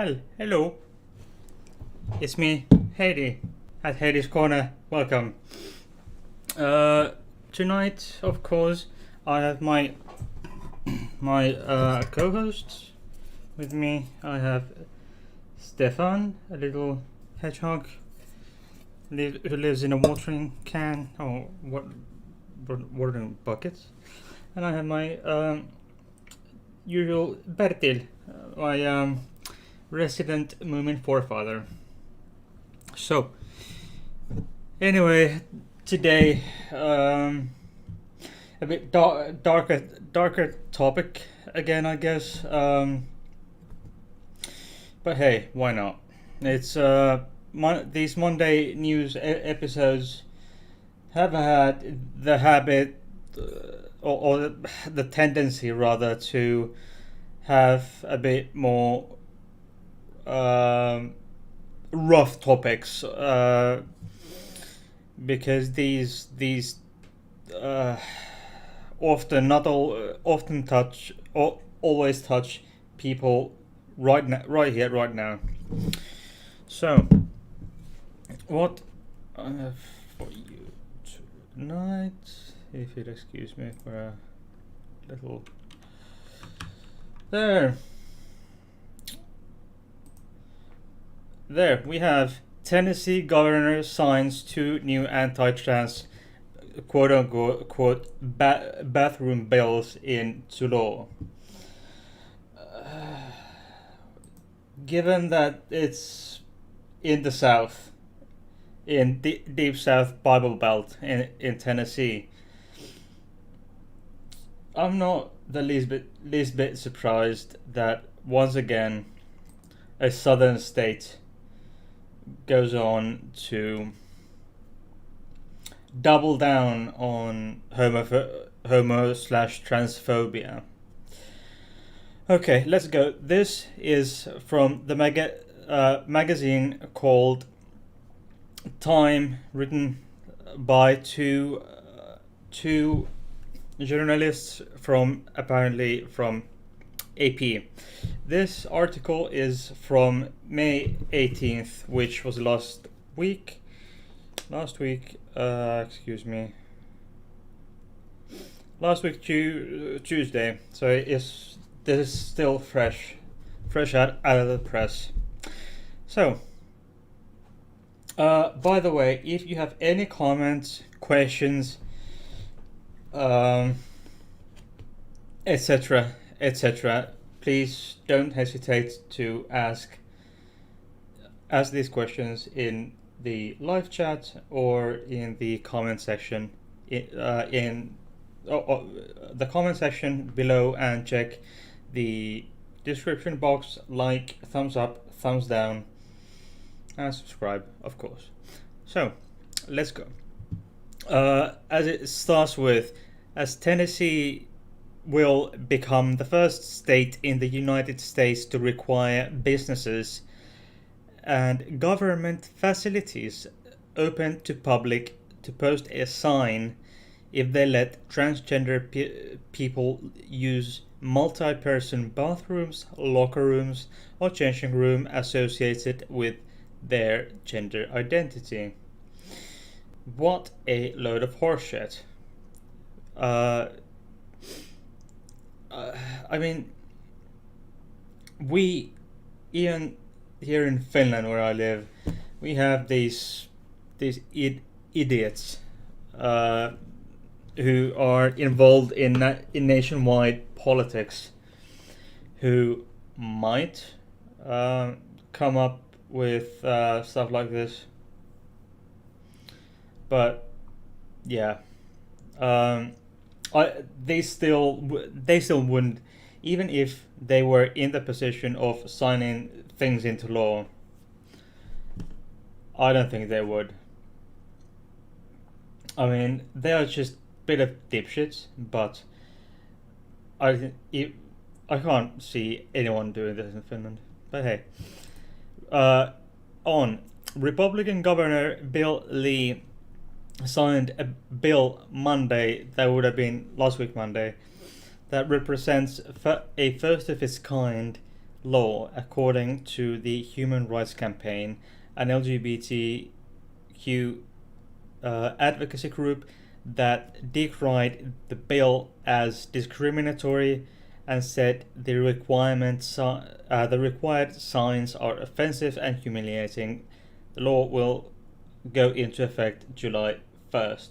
Well, hello. It's me, Heidi, at Heidi's Corner. Welcome. Tonight, of course, I have my co-hosts with me. I have Stefan, a little hedgehog, who lives in a watering can or watering bucket, and I have my usual Bertil, my resident Moomin forefather. So, anyway, today a bit darker topic again, I guess. But hey, why not? It's these Monday news episodes have had the habit or the tendency rather to have a bit more rough topics because these often not all often touch or always touch people right here right now. So what I have for you tonight, if you'd excuse me for a little There we have Tennessee governor signs 2 new anti-trans quote-unquote bathroom bills into law. Given that it's in the South, in the deep South Bible Belt in Tennessee, I'm not the least bit surprised that once again a southern state goes on to double down on homo/transphobia. Okay, let's go. This is from the magazine called Time, written by two journalists apparently from AP. This article is from May 18th, which was last week. Last week Tuesday. So this is still fresh out of the press. So, by the way, if you have any comments, questions, etc., please don't hesitate to ask these questions in the live chat or in the comment section in the comment section below, and check the description box. Like, thumbs up, thumbs down, and subscribe, of course. So let's go. As it starts with, as Tennessee will become the first state in the United States to require businesses and government facilities open to public to post a sign if they let transgender people use multi-person bathrooms, locker rooms, or changing room associated with their gender identity. What a load of horseshit. I mean, we, even here in Finland where I live, we have these idiots who are involved in nationwide politics, who might come up with stuff like this, but yeah. They still wouldn't, even if they were in the position of signing things into law. I don't think they would. I mean, they are just a bit of dipshits, but I can't see anyone doing this in Finland. But hey, on Republican Governor Bill Lee signed a bill Monday, that would have been last week Monday, that represents a first of its kind law, according to the Human Rights Campaign, an LGBTQ advocacy group that decried the bill as discriminatory and said the required signs are offensive and humiliating. The law will go into effect July 1st.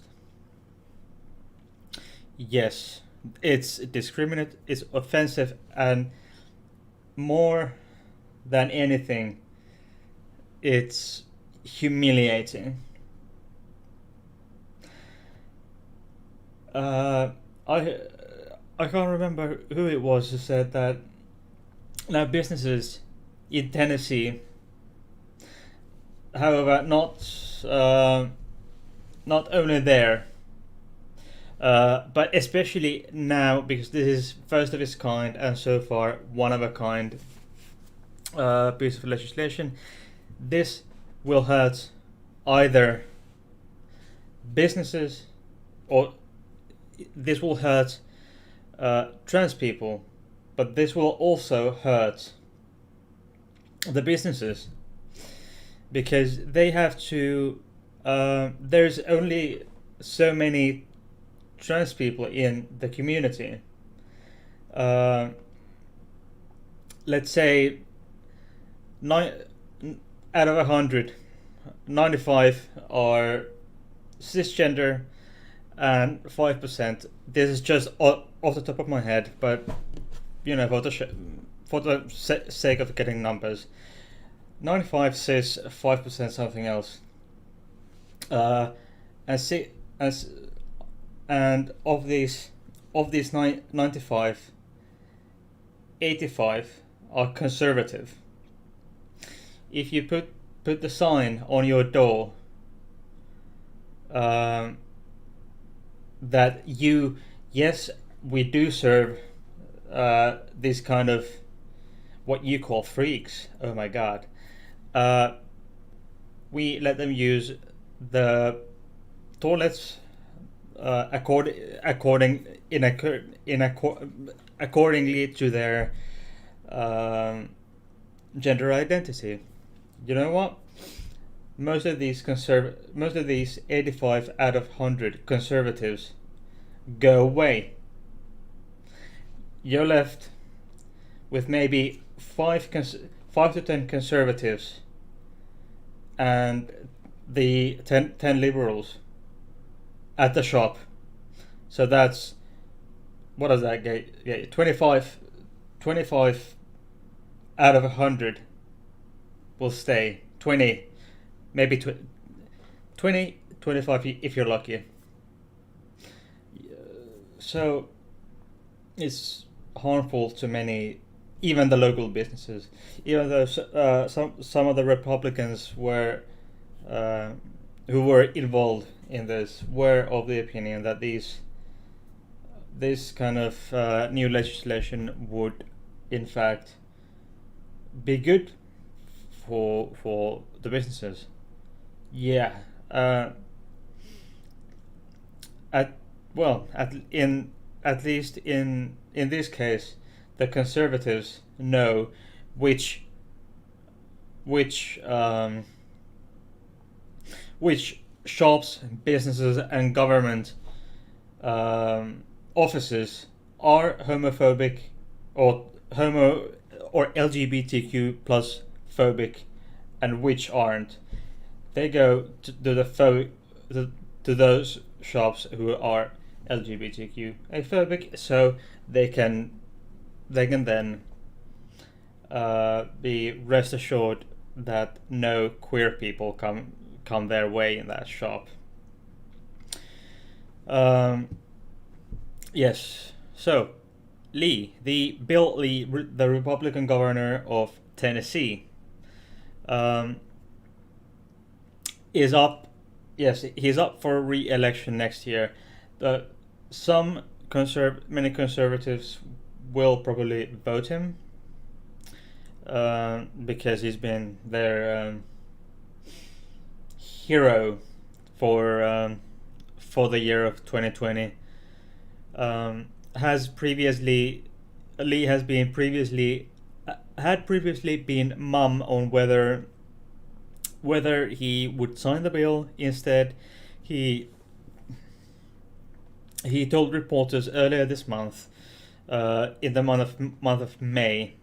Yes, it's it's offensive, and more than anything, it's humiliating. I can't remember who it was who said that now businesses in Tennessee, however, not only there, but especially now, because this is first of its kind and so far one of a kind piece of legislation. This will hurt either businesses, or this will hurt trans people, but this will also hurt the businesses, because they have to. There's only so many trans people in the community. Let's say out of 100, 95 are cisgender, and 5%. This is just off the top of my head, but for the sake of getting numbers, 95 cis, 5% something else. And of these 95, 85 are conservative. If you put the sign on your door that yes, we do serve these kind of what you call freaks. Oh my god. We let them use the toilets accordingly to their gender identity. You know what? Most of these 85 out of 100 conservatives go away. You're left with maybe 5 to 10 conservatives and the 10 liberals at the shop. So that's, what does that get? 25 out of 100 will stay. 20, maybe 20, 25 if you're lucky. So it's harmful to many, even the local businesses. Even though some of the Republicans who were involved in this were of the opinion that this kind of new legislation would in fact be good for the businesses. Yeah. At least in this case, the conservatives know which shops, businesses, and government offices are homophobic or LGBTQ plus phobic, and which aren't. They go to those shops who are LGBTQ phobic, so they can then be rest assured that no queer people come their way in that shop. Yes. So Bill Lee, the Republican governor of Tennessee, is up. Yes, he's up for re-election next year. Many conservatives will probably vote him because he's been their hero for the year of 2020. Lee has been previously had previously been mum on whether he would sign the bill. Instead, he told reporters earlier this month, in the month of May,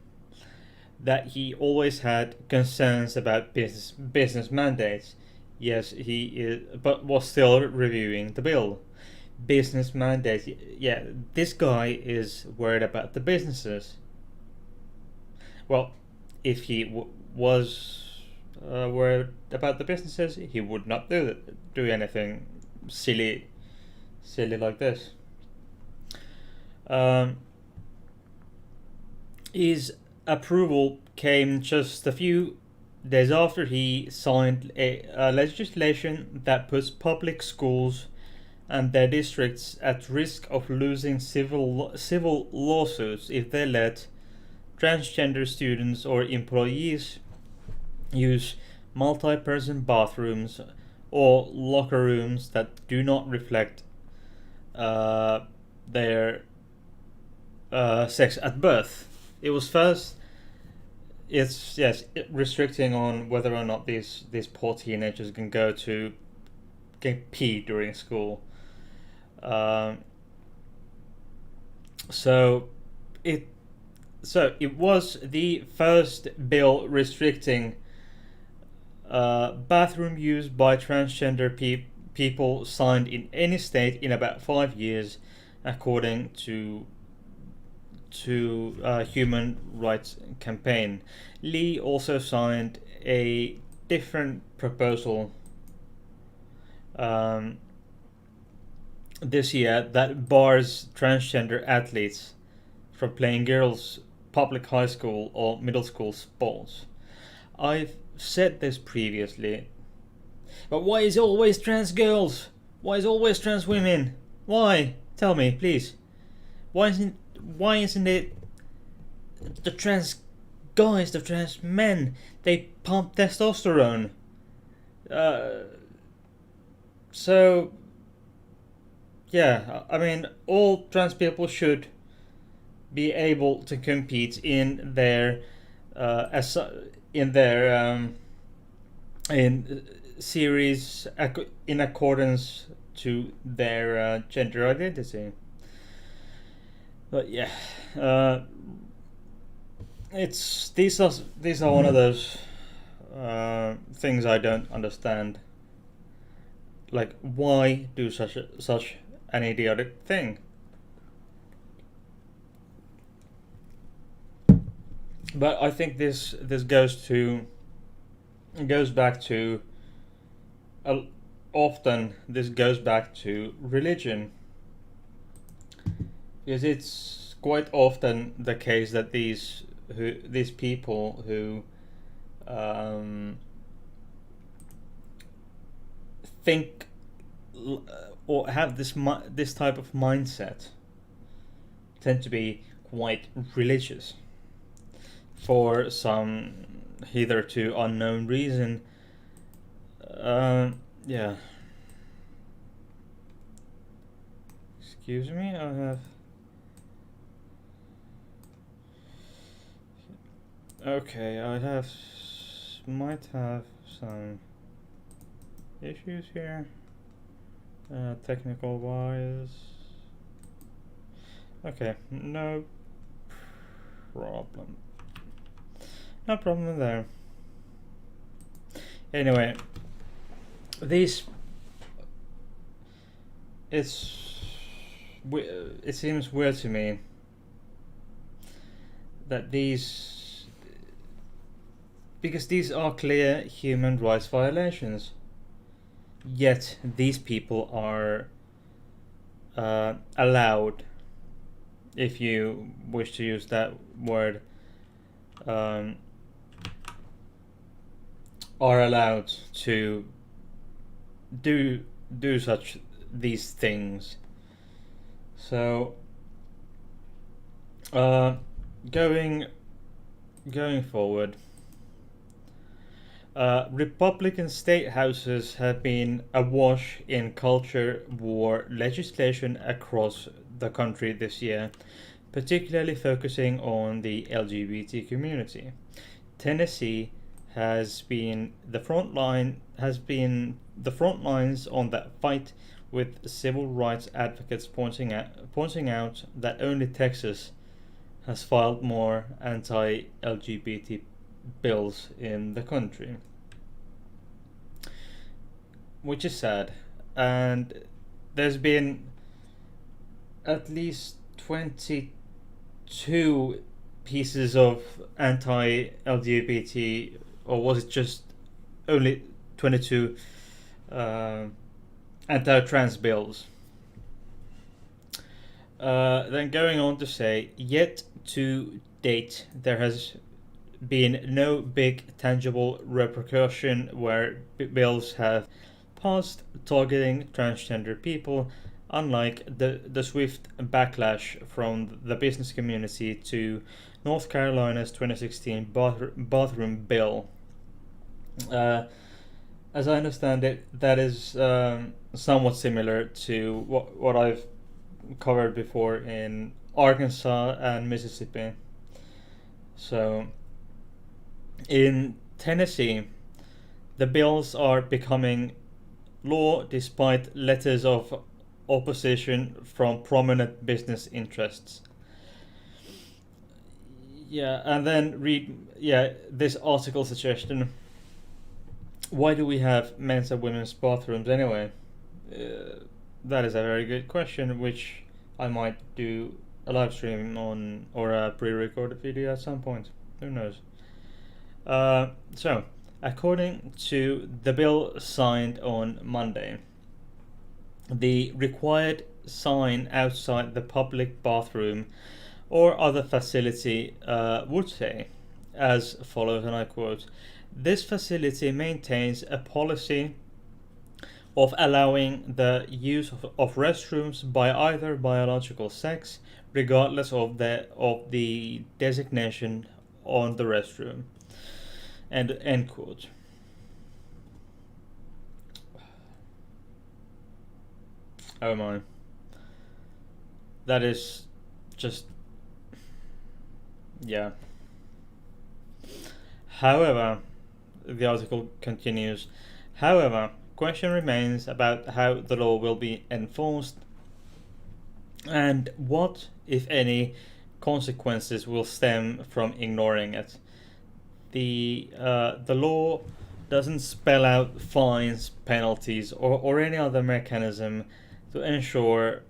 that he always had concerns about business mandates. Yes, he is, but was still reviewing the bill. Business mandates. Yeah, this guy is worried about the businesses. Well, if he was worried about the businesses, he would not do anything silly like this. His approval came just a few days after he signed a legislation that puts public schools and their districts at risk of losing civil lawsuits if they let transgender students or employees use multi-person bathrooms or locker rooms that do not reflect their sex at birth. It was first. It's restricting on whether or not these poor teenagers can go to get pee during school. So it was the first bill restricting bathroom use by transgender people signed in any state in about 5 years, according to Human Rights Campaign. Lee also signed a different proposal this year that bars transgender athletes from playing girls' public high school or middle school sports. I've said this previously, but why is it always trans girls? Why is it always trans women? Why? Tell me, please. Why isn't it the trans guys, the trans men? They pump testosterone. So yeah, I mean, all trans people should be able to compete in their in series in accordance to their gender identity. But yeah, it's these are one of those things I don't understand. Like, why do such an idiotic thing? But I think this goes back to often this goes back to religion, because it's quite often the case that these people who think or have this type of mindset tend to be quite religious for some hitherto unknown reason. Yeah. Excuse me, I have. Okay, might have some issues here, technical wise. Okay, no problem. No problem there. Anyway, it seems weird to me that because these are clear human rights violations, yet these people are allowed, if you wish to use that word, are allowed to do such these things. So going forward, Republican state houses have been awash in culture war legislation across the country this year, particularly focusing on the LGBT community. Tennessee has been the front lines on that fight, with civil rights advocates pointing out that only Texas has filed more anti-LGBT bills in the country, which is sad. And there's been at least 22 pieces of anti-LGBT, or was it just only 22 anti-trans bills? Then going on to say, yet to date, there has been no big tangible repercussion where bills have passed targeting transgender people, unlike the swift backlash from the business community to North Carolina's 2016 bathroom bill. As I understand it, that is somewhat similar to what I've covered before in Arkansas and Mississippi. So, in Tennessee, the bills are becoming law despite letters of opposition from prominent business interests. Yeah, and then read this article suggestion. Why do we have men's and women's bathrooms anyway? That is a very good question, which I might do a live stream on, or a pre-recorded video at some point. Who knows? So, according to the bill signed on Monday, the required sign outside the public bathroom or other facility would say as follows, and I quote, "This facility maintains a policy of allowing the use of restrooms by either biological sex, regardless of the designation on the restroom." And end quote. Oh my. That is just, yeah. However, the article continues, however, question remains about how the law will be enforced and what, if any, consequences will stem from ignoring it. The law doesn't spell out fines, penalties, or any other mechanism to ensure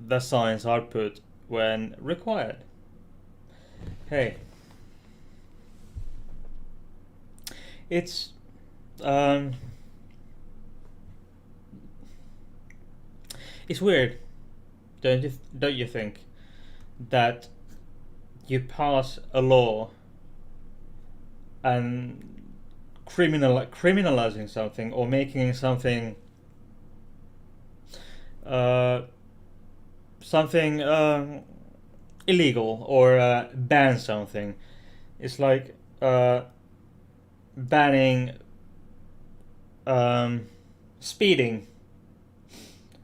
the signs are put when required. Hey, it's it's weird, don't you think, that you pass a law and criminalizing something or making something illegal, or ban something. It's like banning speeding,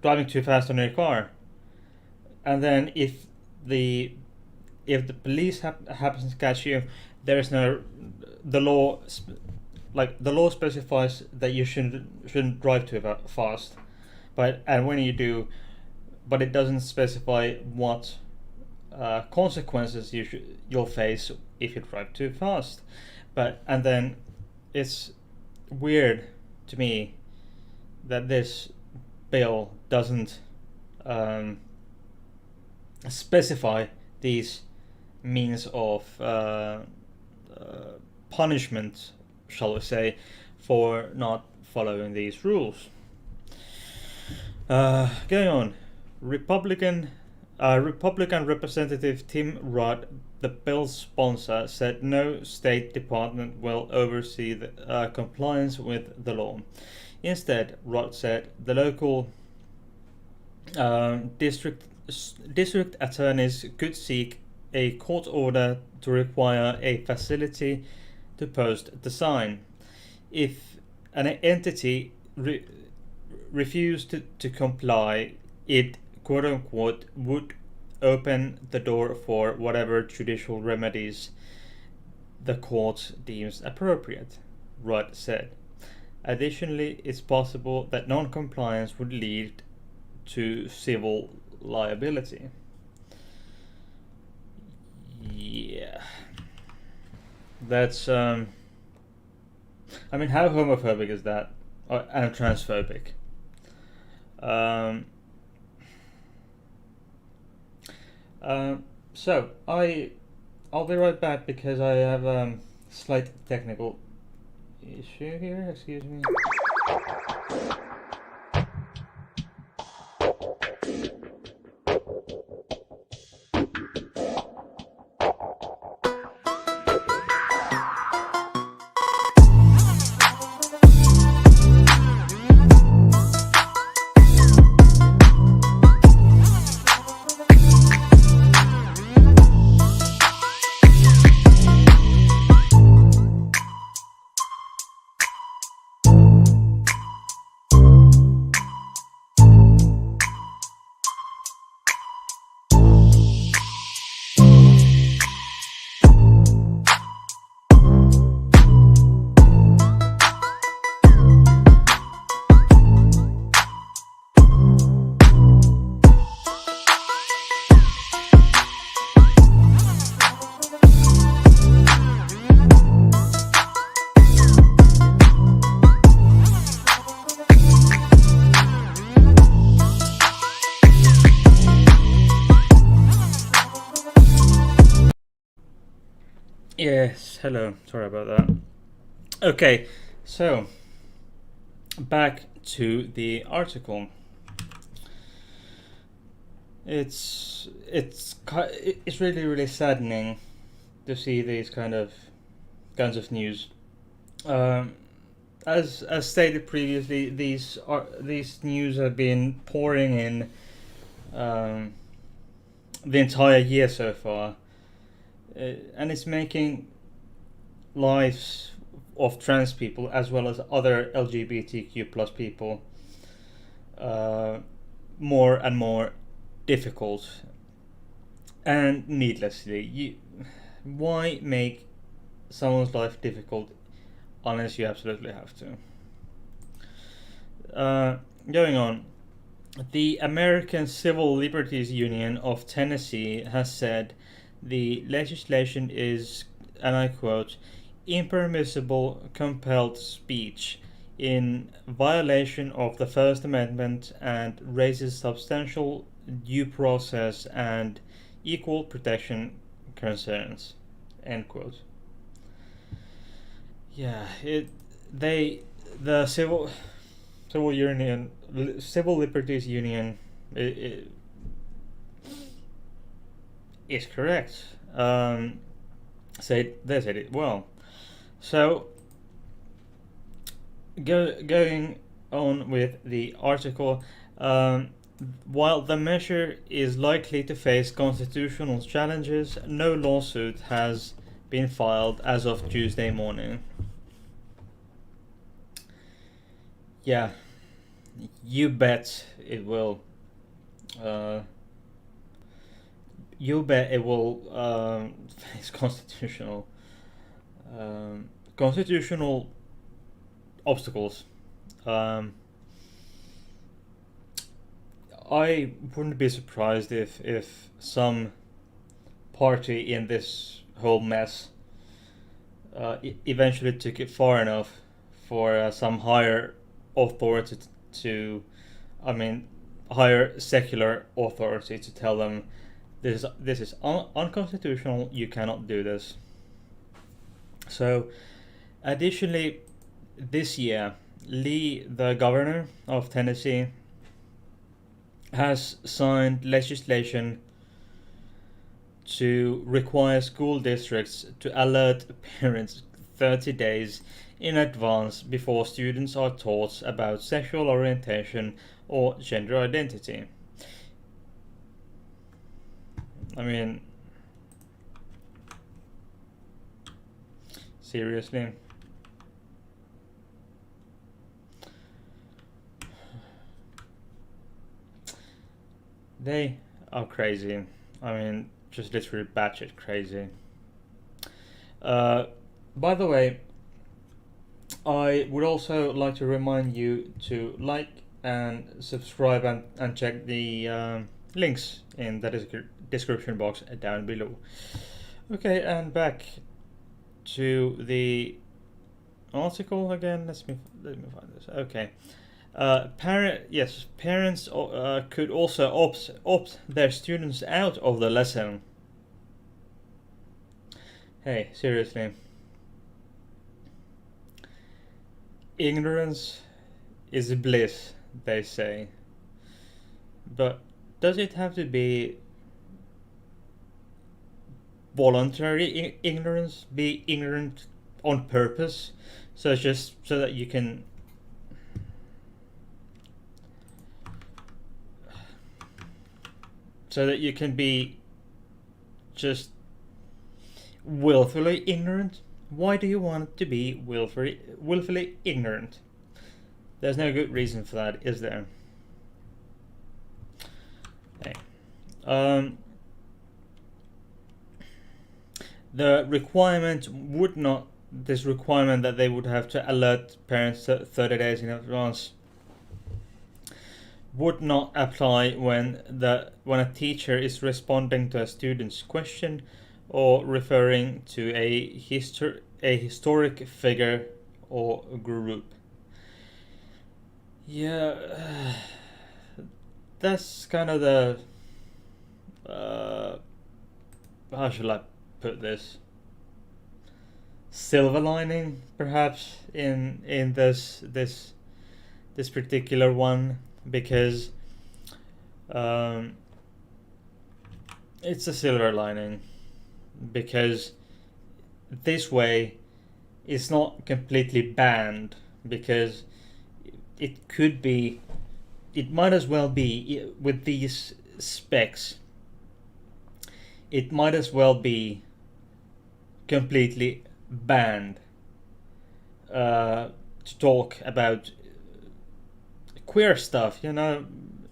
driving too fast on your car, and then if the police happens to catch you, there is no, the law specifies that you shouldn't drive too fast, and when you do, but it doesn't specify what consequences you'll face if you drive too fast. And then it's weird to me that this bill doesn't specify these means of punishment, shall we say, for not following these rules. Going on, Republican Representative Tim Rudd, the bill's sponsor, said no state department will oversee the compliance with the law. Instead, Rudd said the local district attorneys could seek a court order to require a facility to post the sign. If an entity refused to comply, it quote unquote would open the door for whatever judicial remedies the court deems appropriate, Rudd said. Additionally, it's possible that non-compliance would lead to civil liability. Yeah. That's, I mean, how homophobic is that? And transphobic. So, I'll be right back because I have a slight technical issue here. Excuse me. Yes, hello. Sorry about that. Okay, so back to the article. It's really saddening to see these kinds of news. Um, as stated previously, these news have been pouring in the entire year so far, and it's making lives of trans people as well as other LGBTQ plus people more and more difficult and needlessly. Why make someone's life difficult unless you absolutely have to? Going on, the American Civil Liberties Union of Tennessee has said the legislation is, and I quote, impermissible compelled speech in violation of the First Amendment and raises substantial due process and equal protection concerns. End quote. Yeah, the Civil Liberties Union is correct. They said it well. So, going on with the article, while the measure is likely to face constitutional challenges, no lawsuit has been filed as of Tuesday morning. Yeah, you bet it will. You bet it will face constitutional obstacles. I wouldn't be surprised if some party in this whole mess eventually took it far enough for some higher authority to, I mean, higher secular authority to tell them this is unconstitutional. You cannot do this. So, additionally, this year, Lee, the governor of Tennessee, has signed legislation to require school districts to alert parents 30 days in advance before students are taught about sexual orientation or gender identity. I mean, seriously? They are crazy. I mean, just literally batshit crazy. By the way, I would also like to remind you to like and subscribe and check the links in the description box down below. Okay, and back to the article again. Let me find this. Okay. Parents could also opt their students out of the lesson. Hey, seriously. Ignorance is bliss, they say. But does it have to be voluntary ignorance? Be ignorant on purpose? So that you can be just willfully ignorant? Why do you want to be willfully ignorant? There's no good reason for that, is there? Okay. The requirement would not. This requirement that they would have to alert parents 30 days in advance would not apply when a teacher is responding to a student's question or referring to a historic figure or group. Yeah, that's kind of the how should I put this? Silver lining, perhaps, in this particular one, because it's a silver lining because this way it's not completely banned, because it might as well be, with these specs, it might as well be completely banned to talk about queer stuff,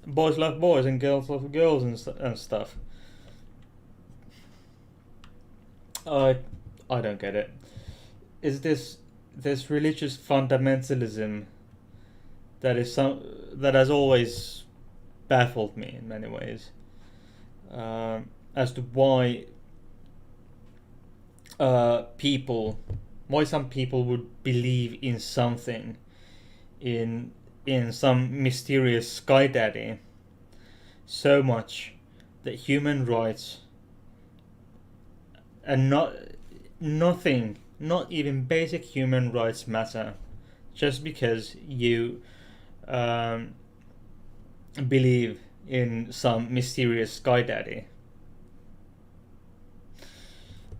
boys love boys and girls love girls and stuff. I don't get it. Is this religious fundamentalism that has always baffled me in many ways, as to why some people would believe in something, in some mysterious sky daddy, so much that human rights and nothing, not even basic human rights, matter just because you believe in some mysterious sky daddy.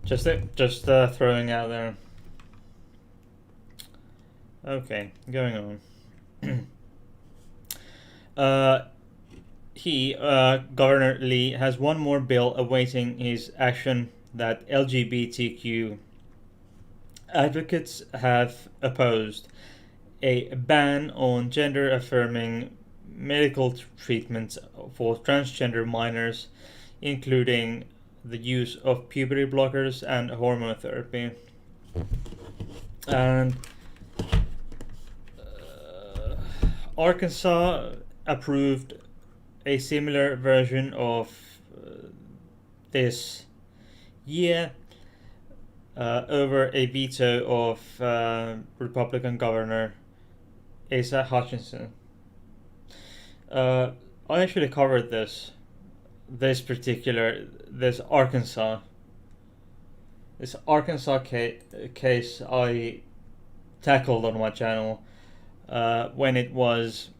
Just throwing out there. Okay, going on. Governor Lee has one more bill awaiting his action that LGBTQ advocates have opposed: a ban on gender-affirming medical treatment for transgender minors, including the use of puberty blockers and hormone therapy. And Arkansas approved a similar version of this year over a veto of Republican Governor Asa Hutchinson. I actually covered this Arkansas case I tackled on my channel when it was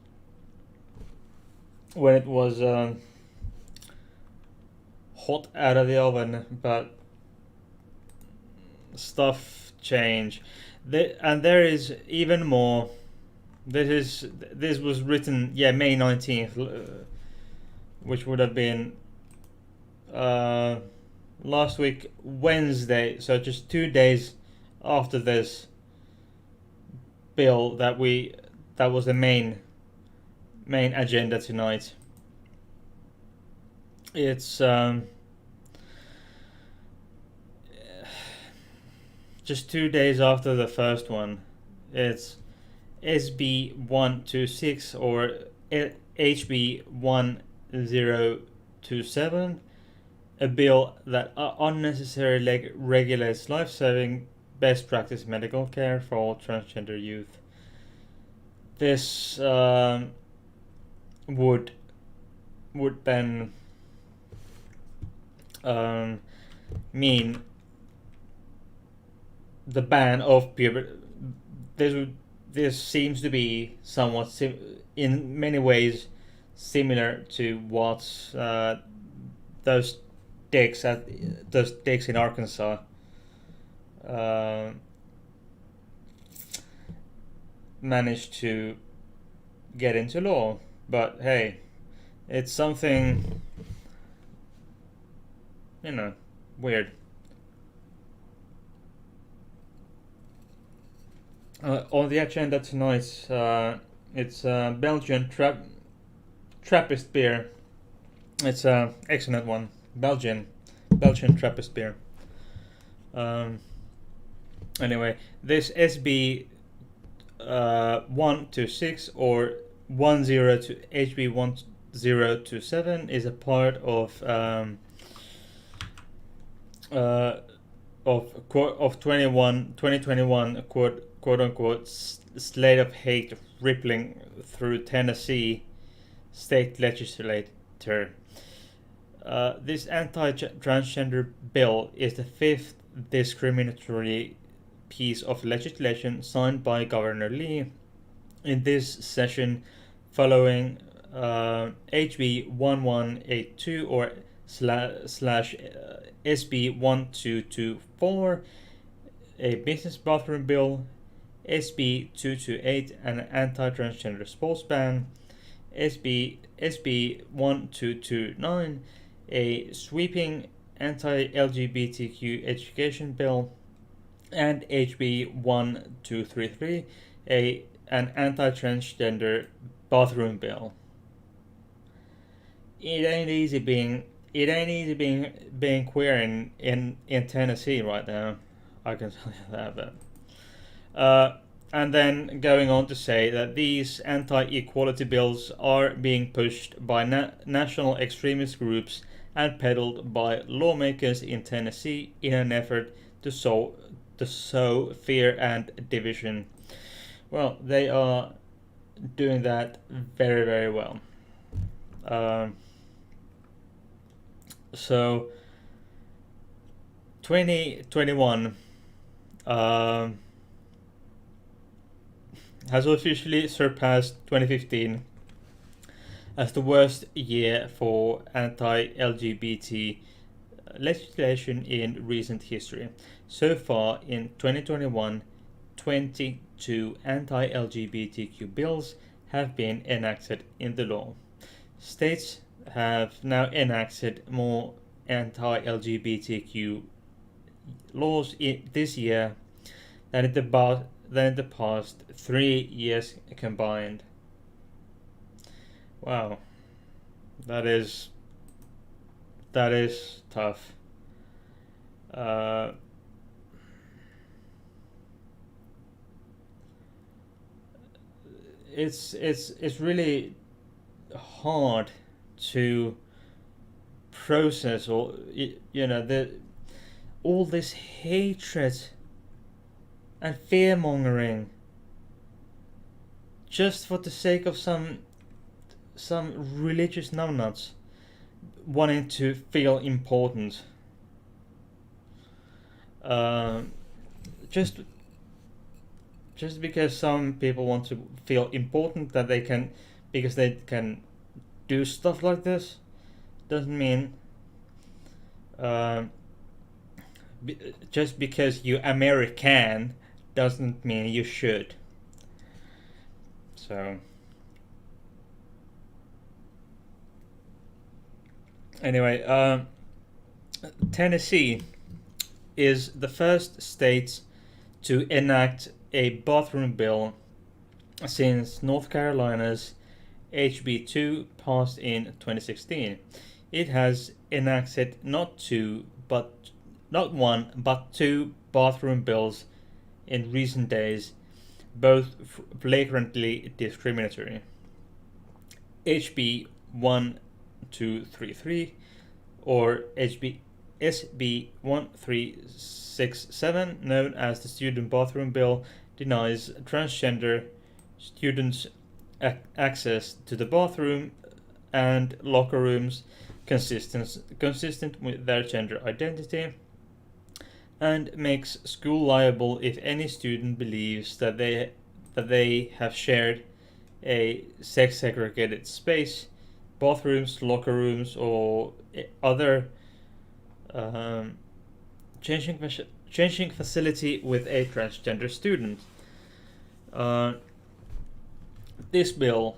hot out of the oven, but stuff change. And there is even more. This was written May 19th, which would have been last week Wednesday, so just 2 days after this bill that was the main agenda tonight. It's just 2 days after the first one. It's SB 126 or HB 1027, a bill that unnecessarily regulates life-saving best practice medical care for all transgender youth. This would then mean the ban of puberty. This seems to be somewhat in many ways similar to what those dicks in Arkansas managed to get into law. But hey, it's something, weird. On the agenda tonight, it's Belgian Trappist beer. It's an excellent one. Belgian Trappist beer. Anyway, this SB 126 or HB 1027 is a part of 2021 quote unquote slate of hate rippling through Tennessee state legislature. This anti-transgender bill is the fifth discriminatory piece of legislation signed by Governor Lee in this session, following HB 1182 or slash SB 1224, a business bathroom bill, SB 228, an anti-transgender sports ban, SB 1229, a sweeping anti-LGBTQ education bill, and HB 1233, an anti-transgender bathroom bill. It ain't easy being queer in Tennessee right now. I can tell you that. But and then going on to say that these anti-equality bills are being pushed by national extremist groups and peddled by lawmakers in Tennessee in an effort to sow fear and division. Well, they are doing that very, very well. So 2021 has officially surpassed 2015 as the worst year for anti-LGBT legislation in recent history. So far in 2021, 22 anti-LGBTQ bills have been enacted in the law. States have now enacted more anti-LGBTQ laws this year than in the past 3 years combined. Wow, that is tough. It's really hard to process all this hatred and fear mongering just for the sake of some religious numbnuts wanting to feel important. Just because some people want to feel important because they can do stuff like this doesn't mean just because you American doesn't mean you should. So anyway, Tennessee is the first state to enact a bathroom bill since North Carolina's HB2 passed in 2016. It has enacted not one but two bathroom bills in recent days, both flagrantly discriminatory. HB 1233 or SB 1367, known as the Student Bathroom Bill, denies transgender students access to the bathroom and locker rooms consistent with their gender identity, and makes school liable if any student believes that they have shared a sex-segregated space, bathrooms, locker rooms, or other changing facility with a transgender student. This bill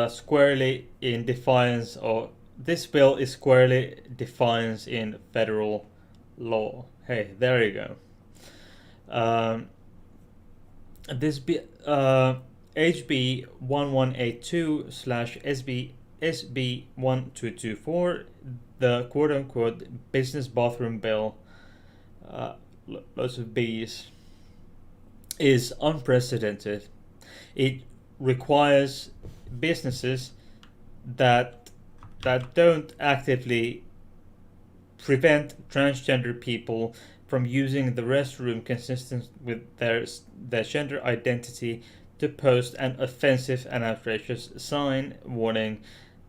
squarely in defiance of this bill is squarely defiance in federal law. Hey, there you go. This HB 1182 SB 1224, the quote-unquote business bathroom bill, lots of B's, is unprecedented. It requires businesses that don't actively prevent transgender people from using the restroom consistent with their gender identity to post an offensive and outrageous sign warning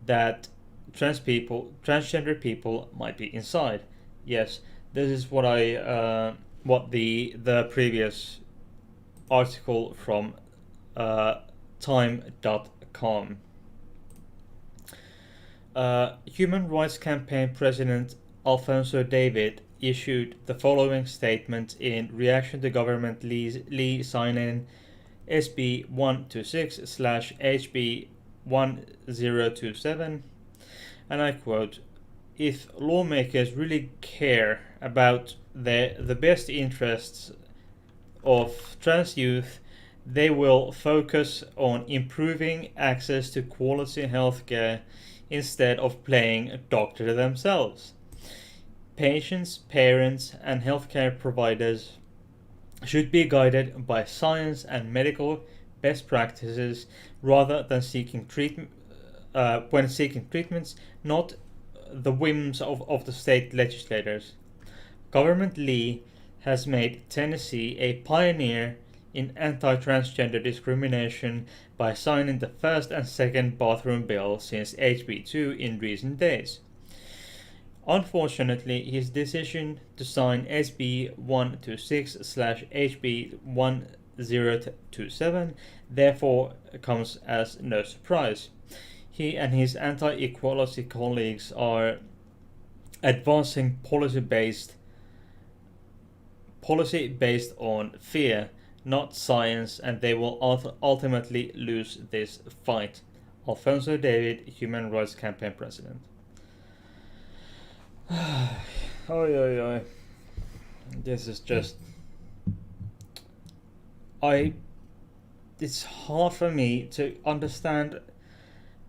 that transgender people might be inside. Yes, this is what what the previous article from time.com. Human Rights Campaign President Alphonso David issued the following statement in reaction to government Lee signing SB 126/HB 1027, and I quote, "If lawmakers really care about the best interests of trans youth, they will focus on improving access to quality healthcare instead of playing doctor themselves. Patients, parents, and healthcare providers should be guided by science and medical best practices rather than seeking treatment when seeking treatments, not the whims of the state legislators. Government Lee has made Tennessee a pioneer in anti-transgender discrimination by signing the first and second bathroom bill since HB2 in recent days. Unfortunately, his decision to sign SB 126/HB 1027 therefore comes as no surprise. He and his anti-equality colleagues are advancing policy based on fear, not science, and they will ultimately lose this fight. Alphonso David, Human Rights Campaign President. Oi. This is just... It's hard for me to understand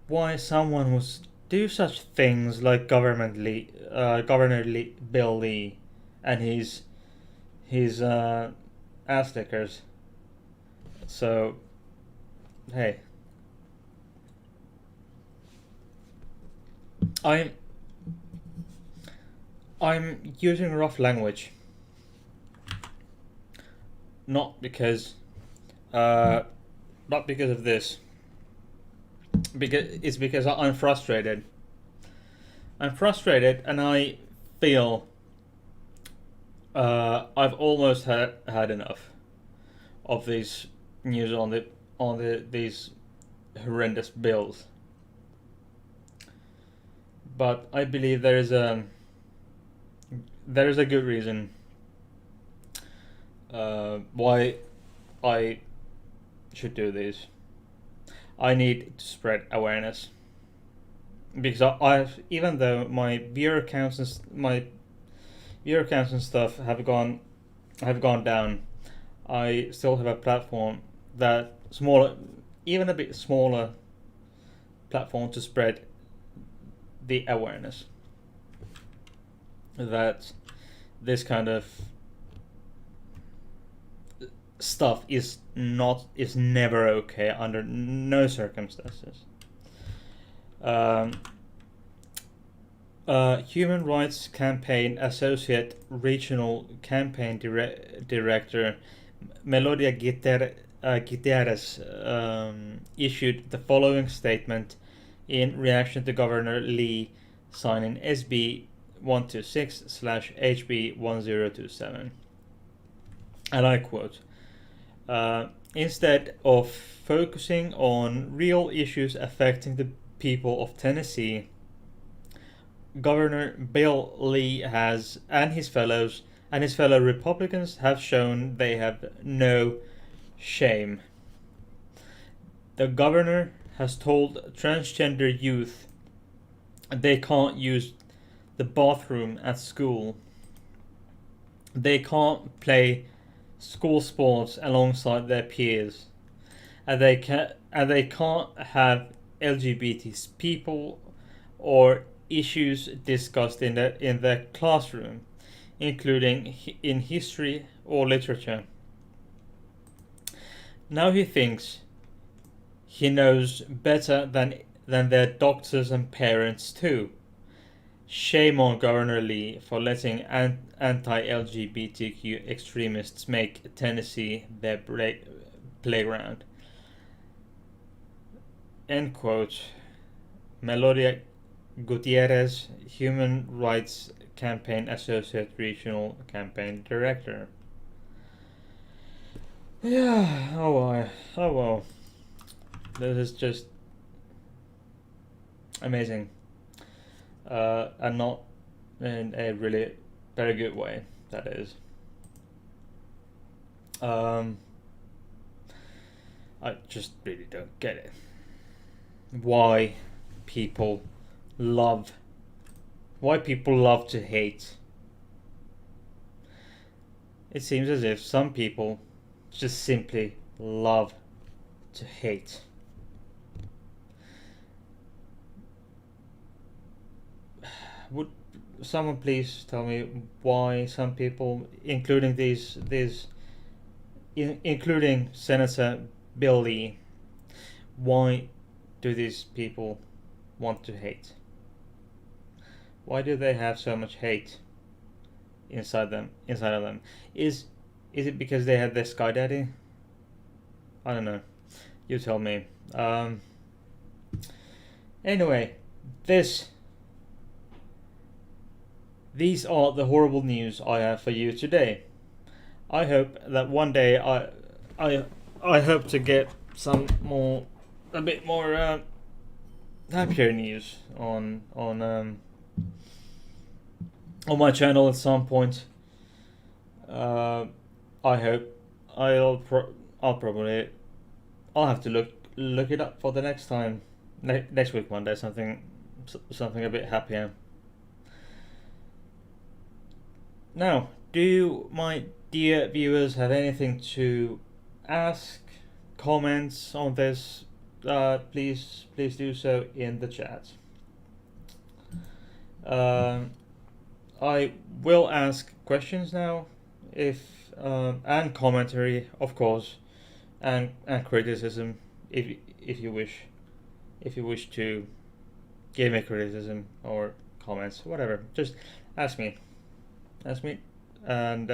why someone would do such things like Governor Bill Lee and his ass lickers. So, hey, I'm using rough language, not because of this. Because I'm frustrated. I'm frustrated, and I feel I've almost had enough of these news on these horrendous bills. But I believe there is a good reason why I should do this. I need to spread awareness because I've even though my viewer counts and stuff have gone down, I still have a platform that even a bit smaller platform to spread the awareness that this kind of stuff is never okay under no circumstances. Human Rights Campaign Associate Regional Campaign Director Melodia Gutierrez issued the following statement in reaction to Governor Lee signing SB 126/HB 1027. And I quote, instead of focusing on real issues affecting the people of Tennessee, Governor Bill Lee has and his fellow Republicans have shown they have no shame. The governor has told transgender youth they can't use the bathroom at school. They can't play school sports alongside their peers, and they can't have LGBT people or issues discussed in their classroom, including in history or literature. Now he thinks he knows better than their doctors and parents too. Shame on Governor Lee for letting anti-LGBTQ extremists make Tennessee their playground. End quote. Melodia Gutierrez, Human Rights Campaign Associate Regional Campaign Director. Yeah, oh well. This is just amazing. And not in a really very good way, that is. I just really don't get it. Why people love to hate. It seems as if some people just simply love to hate. Would someone please tell me why some people, including including Senator Bill Lee, why do these people want to hate? Why do they have so much hate inside of them? Is it because they had their Sky Daddy? I don't know. You tell me. Anyway, these are the horrible news I have for you today. I hope that one day I hope to get a bit more happier news on my channel at some point. I hope I'll have to look it up for the next time. Next week, Monday, something a bit happier. Now, do my dear viewers have anything to ask, comments on this? Please do so in the chat. I will ask questions now, and commentary, of course, and criticism if you wish to give me criticism or comments, whatever. Just ask me, and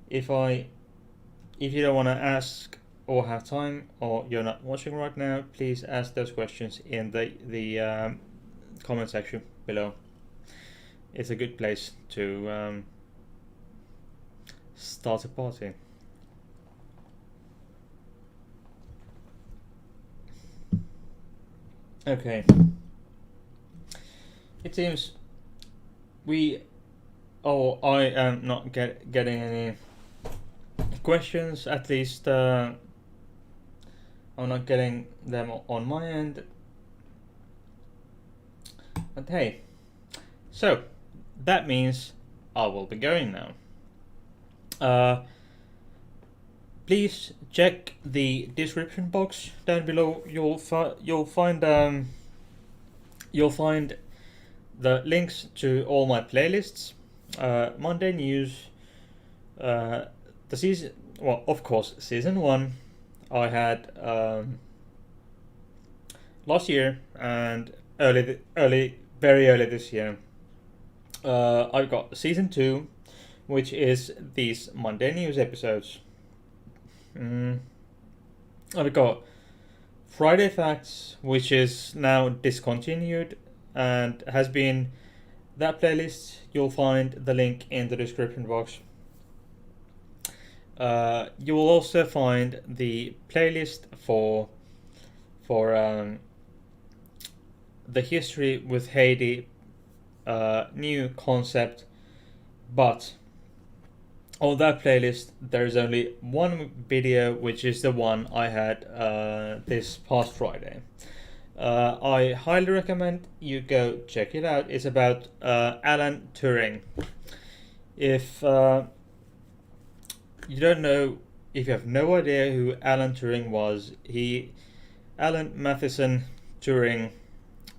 if you don't want to ask or have time or you're not watching right now, please ask those questions in the comment section below. It's a good place to start a party. Okay. It seems I am not getting any questions. At least I'm not getting them on my end. But hey, so that means I will be going now. Please check the description box down below. You'll find the links to all my playlists. Monday news, the well, of course, season 1 I had last year and very early this year. I've got season 2, which is these Monday news episodes. I've got Friday Facts, which is now discontinued and has been that playlist. You'll find the link in the description box. You will also find the playlist for the history with Haiti new concept, but on that playlist there's only one video, which is the one I had this past Friday. I highly recommend you go check it out. It's about Alan Turing. If you don't know, if you have no idea who Alan Turing was, Alan Matheson Turing,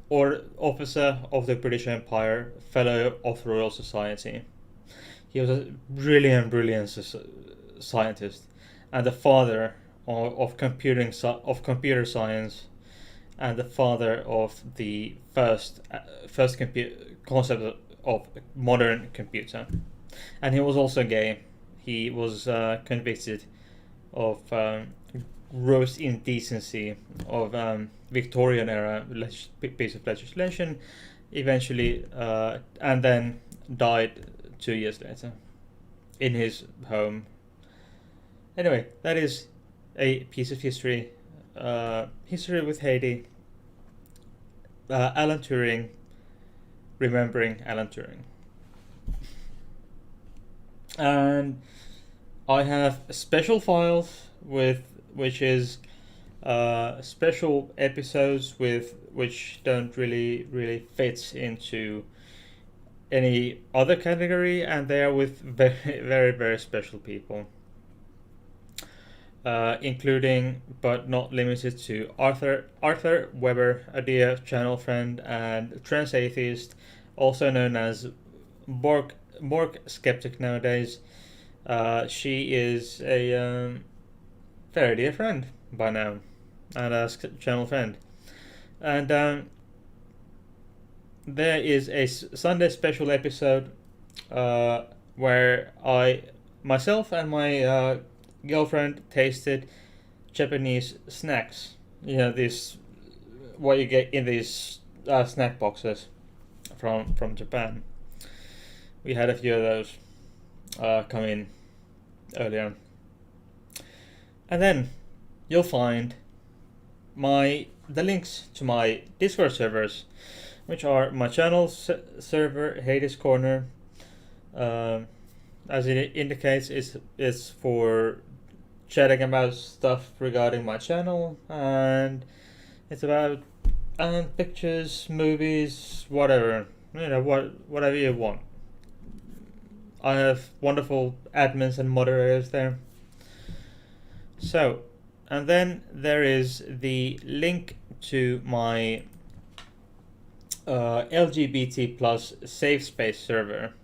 or officer of the British Empire, fellow of the Royal Society. He was a brilliant scientist, and the father of computer science, and the father of the first concept of modern computer. And he was also gay. He was convicted of gross indecency of Victorian era piece of legislation, eventually, and then died 2 years later in his home. Anyway, that is a piece of history. History with Haiti. Alan Turing. Remembering Alan Turing. And I have special files which is special episodes which don't really fit into any other category, and they are with very special people, including but not limited to Arthur Weber, a dear channel friend and trans atheist, also known as Borg skeptic nowadays. She is a very dear friend by now, and a channel friend. And there is a Sunday special episode where I myself and my girlfriend tasted Japanese snacks. You know, this what you get in these snack boxes from Japan. We had a few of those come in earlier. And then you'll find the links to my Discord servers, which are my channel server, Hades Corner. As it indicates, it's for chatting about stuff regarding my channel, and it's about pictures, movies, whatever, whatever you want. I have wonderful admins and moderators there. So, and then there is the link to my LGBT plus safe space server.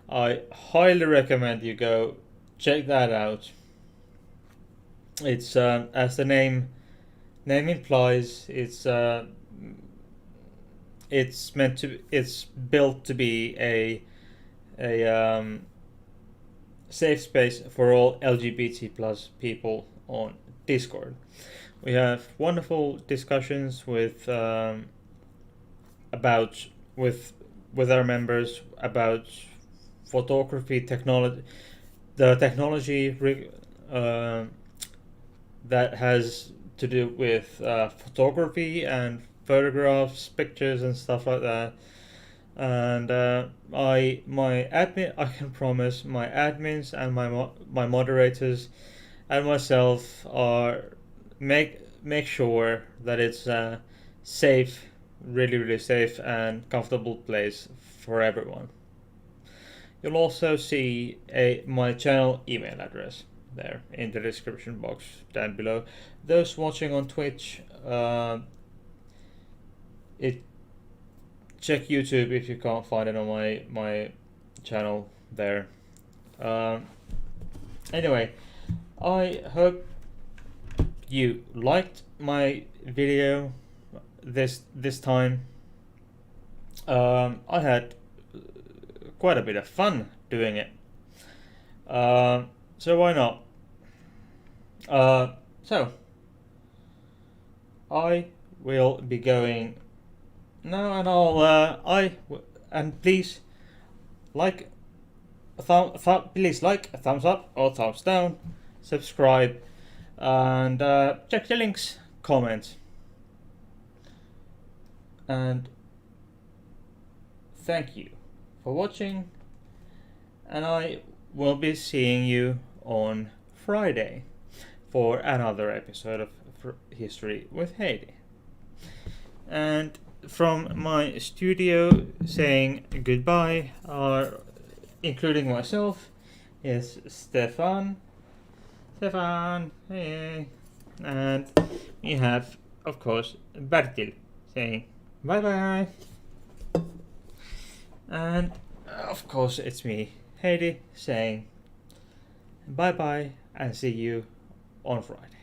I highly recommend you go check that out. It's as the name implies, it's built to be a safe space for all LGBT plus people on Discord. We have wonderful discussions with our members about photography technology, the technology that has to do with photography and photographs, pictures, and stuff like that. And I can promise my admins and my moderators and myself are make sure that it's a safe, really safe and comfortable place for everyone. You'll also see my channel email address there in the description box down below. Those watching on Twitch, check YouTube if you can't find it on my channel there. Anyway, I hope you liked my video this time. I had quite a bit of fun doing it. So why not? So I will be going now, and please please like a thumbs up or thumbs down, subscribe, and check the links, comment, and thank you for watching. And I will be seeing you on Friday for another episode of History with Heidi. And from my studio, saying goodbye, including myself, is Stefan, hey. And we have, of course, Bertil saying bye bye. And of course, it's me, Heidi, saying bye bye and see you on Friday.